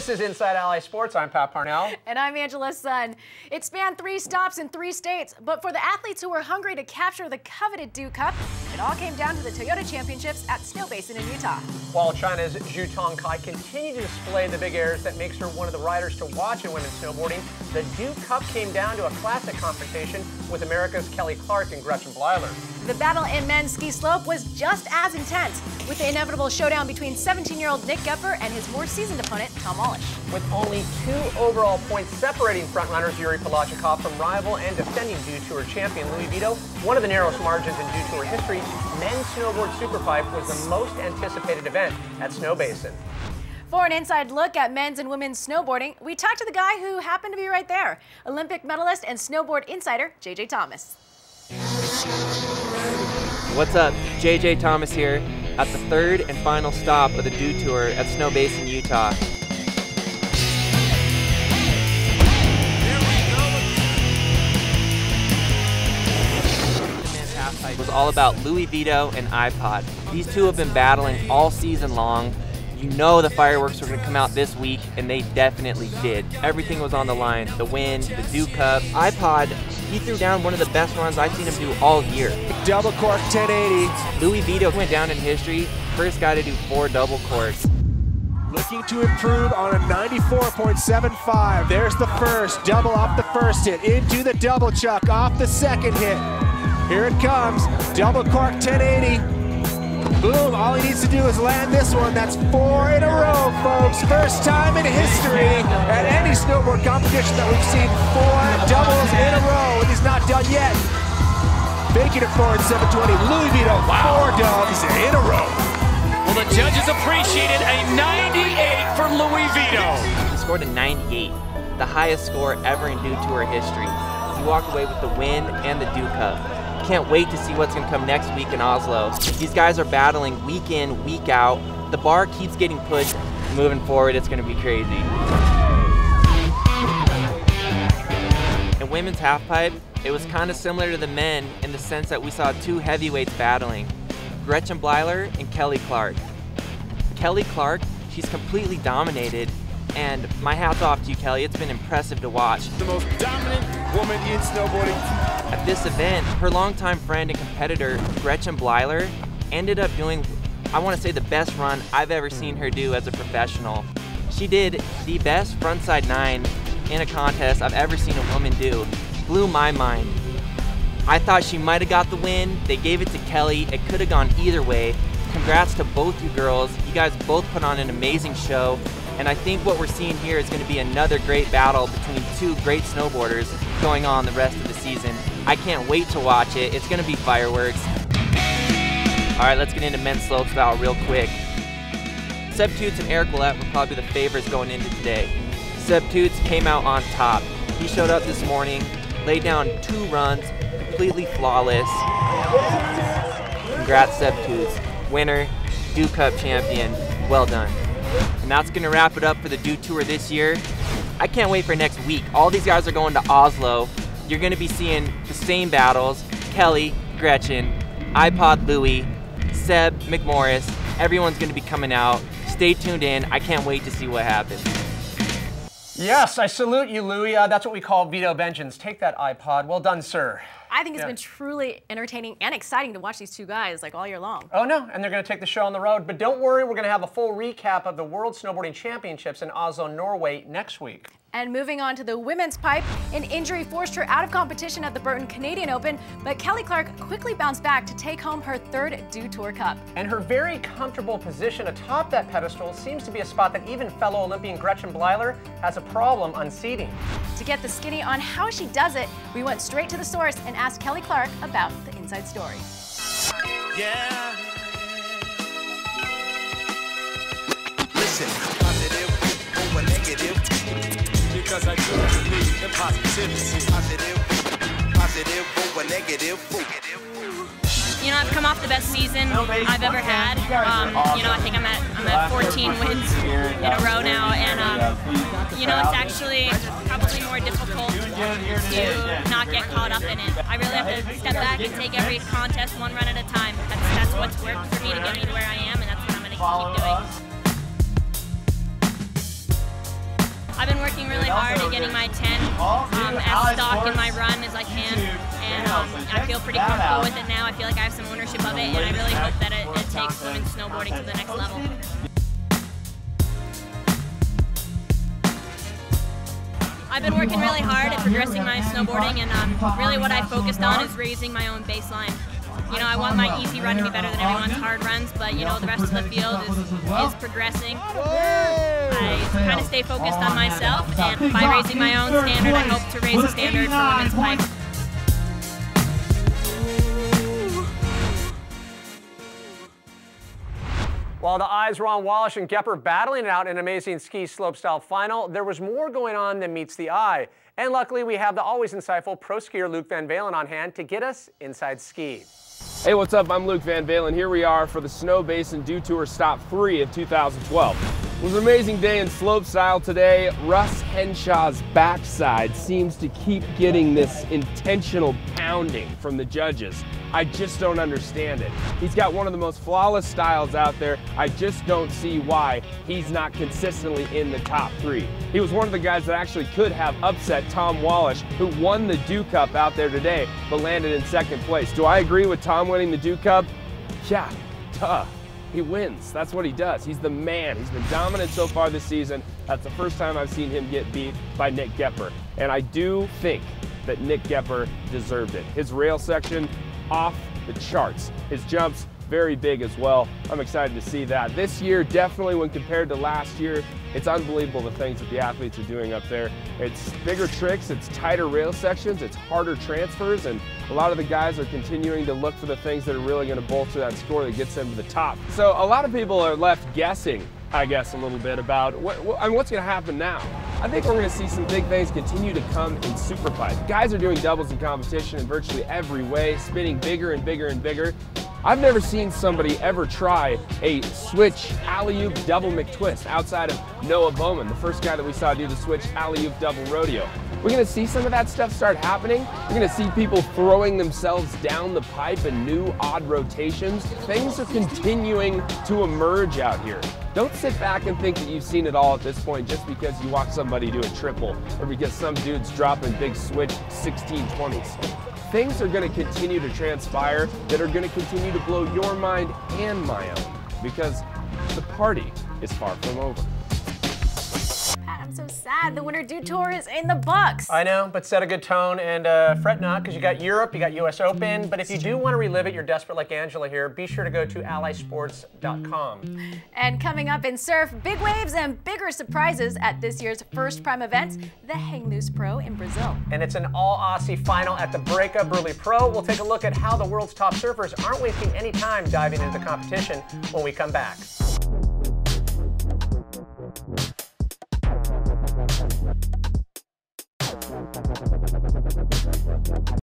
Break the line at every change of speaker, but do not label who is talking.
This is Inside Alli Sports. I'm Pat Parnell.
And I'm Angela Sun. It spanned 3 stops in 3 states, but for the athletes who were hungry to capture the coveted Dew Cup, it all came down to the Toyota Championships at Snowbasin in Utah.
While China's Xuetong Cai continued to display the big airs that makes her one of the riders to watch in women's snowboarding, the Dew Cup came down to a classic confrontation with America's Kelly Clark and Gretchen Bleiler.
The battle in men's ski slope was just as intense, with the inevitable showdown between 17-year-old Nick Goepper and his more seasoned opponent, Tom Wallisch.
With only 2 overall points separating frontrunners Iouri Podladtchikov from rival and defending Dew Tour champion Louie Vito, one of the narrowest margins in Dew Tour history, men's snowboard superpipe was the most anticipated event at Snowbasin.
For an inside look at men's and women's snowboarding, we talked to the guy who happened to be right there, Olympic medalist and snowboard insider, JJ Thomas.
What's up? JJ Thomas here at the 3rd and final stop of the Dew Tour at Snowbasin, Utah. It was all about Louie Vito and iPod. These two have been battling all season long. You know the fireworks were going to come out this week, and they definitely did. Everything was on the line. The win, the Dew Cup. iPod, he threw down one of the best runs I've seen him do all year.
Double cork 1080.
Louie Vito went down in history, first guy to do 4 double corks.
Looking to improve on a 94.75. There's the first, double off the first hit, into the double chuck, off the second hit. Here it comes, double cork 1080. Boom, all he needs to do is land this one. That's 4 in a row, folks. First time in history at any snowboard competition that we've seen 4 doubles in a row, and he's not done yet. Making it forward 720, Louie Vito, 4 dubs in a row.
Well, the judges appreciated a 98 for Louie Vito.
He scored a 98, the highest score ever in Dew Tour history. He walked away with the win and the Dew Cup. Can't wait to see what's going to come next week in Oslo. These guys are battling week in, week out. The bar keeps getting pushed. Moving forward, it's going to be crazy. In women's halfpipe, it was kind of similar to the men in the sense that we saw 2 heavyweights battling, Gretchen Bleiler and Kelly Clark. Kelly Clark, she's completely dominated, and my hat's off to you, Kelly. It's been impressive to watch.
The most dominant woman in snowboarding.
At this event, her longtime friend and competitor, Gretchen Bleiler, ended up doing, I want to say, the best run I've ever seen her do as a professional. She did the best frontside 9 in a contest I've ever seen a woman do. Blew my mind. I thought she might have got the win. They gave it to Kelly. It could have gone either way. Congrats to both you girls. You guys both put on an amazing show. And I think what we're seeing here is going to be another great battle between 2 great snowboarders going on the rest of the season. I can't wait to watch it. It's going to be fireworks. All right, let's get into men's slopestyle real quick. Seb Toutant and Eric Willett were probably the favorites going into today. Seb Toutant came out on top. He showed up this morning, laid down 2 runs, completely flawless. Congrats, Seb Toutant. Winner, Dew Cup champion. Well done. And that's going to wrap it up for the Dew Tour this year. I can't wait for next week. All these guys are going to Oslo. You're going to be seeing the same battles. Kelly, Gretchen, iPod Louie, Seb, McMorris. Everyone's going to be coming out. Stay tuned in. I can't wait to see what happens.
Yes, I salute you, Louie. That's what we call Vito vengeance. Take that iPod. Well done, sir.
I think it's been truly entertaining and exciting to watch these 2 guys like all year long.
Oh no, and they're going to take the show on the road. But don't worry, we're going to have a full recap of the World Snowboarding Championships in Oslo, Norway next week.
And moving on to the women's pipe, an injury forced her out of competition at the Burton Canadian Open, but Kelly Clark quickly bounced back to take home her 3rd Dew Tour Cup.
And her very comfortable position atop that pedestal seems to be a spot that even fellow Olympian Gretchen Bleiler has a problem unseating.
To get the skinny on how she does it, we went straight to the source and asked Kelly Clark about the inside story.
Yeah. Listen, positive over negative.
Because I do believe in positivity.
Positive over negative.
You know, I've come off the best season I've ever had. You know, I think I'm at 14 wins in a row now, and you know, it's actually probably more difficult to not get caught up in it. I really have to step back and take every contest 1 run at a time. That's what's worked for me to get me to where I am, and that's what I'm going to keep doing. hard at getting my 10 as stock in my run as I can, and I feel pretty comfortable with it now. I feel like I have some ownership of it, and I really hope that it takes women's snowboarding to the next level. I've been working really hard at progressing my snowboarding, and really what I focused on is raising my own baseline. You know, I want my easy run to be better than everyone's hard runs, but you know, the rest of the field is progressing. I kind of stay focused on myself, and by raising my own standard, I hope to raise the standard for women's pipe.
While the eyes were on Wallisch and Goepper battling it out in an amazing ski slopestyle final, there was more going on than meets the eye. And luckily, we have the always insightful pro skier Luke Van Valin on hand to get us inside ski.
Hey, what's up? I'm Luke Van Valin. Here we are for the Snowbasin Dew Tour Stop 3 of 2012. It was an amazing day in slopestyle today. Russ Henshaw's backside seems to keep getting this intentional pounding from the judges. I just don't understand it. He's got one of the most flawless styles out there. I just don't see why he's not consistently in the top 3. He was one of the guys that actually could have upset Tom Wallisch, who won the Dew Cup out there today, but landed in second place. Do I agree with Tom winning the Dew Cup? Yeah, duh. He wins. That's what he does. He's the man. He's been dominant so far this season. That's the first time I've seen him get beat by Nick Goepper. And I do think that Nick Goepper deserved it. His rail section, off the charts. His jumps, very big as well. I'm excited to see that. This year, definitely when compared to last year, it's unbelievable the things that the athletes are doing up there. It's bigger tricks, it's tighter rail sections, it's harder transfers, and a lot of the guys are continuing to look for the things that are really going to bolster that score that gets them to the top. So a lot of people are left guessing, I guess, a little bit about what's going to happen now. I think we're going to see some big things continue to come in Superpipe. Guys are doing doubles in competition in virtually every way, spinning bigger and bigger and bigger. I've never seen somebody ever try a switch alley-oop double McTwist outside of Noah Bowman, the first guy that we saw do the switch alley-oop double rodeo. We're going to see some of that stuff start happening. We're going to see people throwing themselves down the pipe in new odd rotations. Things are continuing to emerge out here. Don't sit back and think that you've seen it all at this point just because you watch somebody do a triple or because some dude's dropping big switch 1620s. Things are going to continue to transpire that are going to continue to blow your mind and my own because the party is far from over.
I'm so sad. The Winter Dew Tour is in the books.
I know, but set a good tone and fret not, because you got Europe, you got US Open, but if you do want to relive it, you're desperate like Angela here, be sure to go to allisports.com.
And coming up in surf, big waves and bigger surprises at this year's first prime event, the Hang Loose Pro in Brazil.
And it's an all-Aussie final at the Breakup Burley Pro. We'll take a look at how the world's top surfers aren't wasting any time diving into the competition when we come back.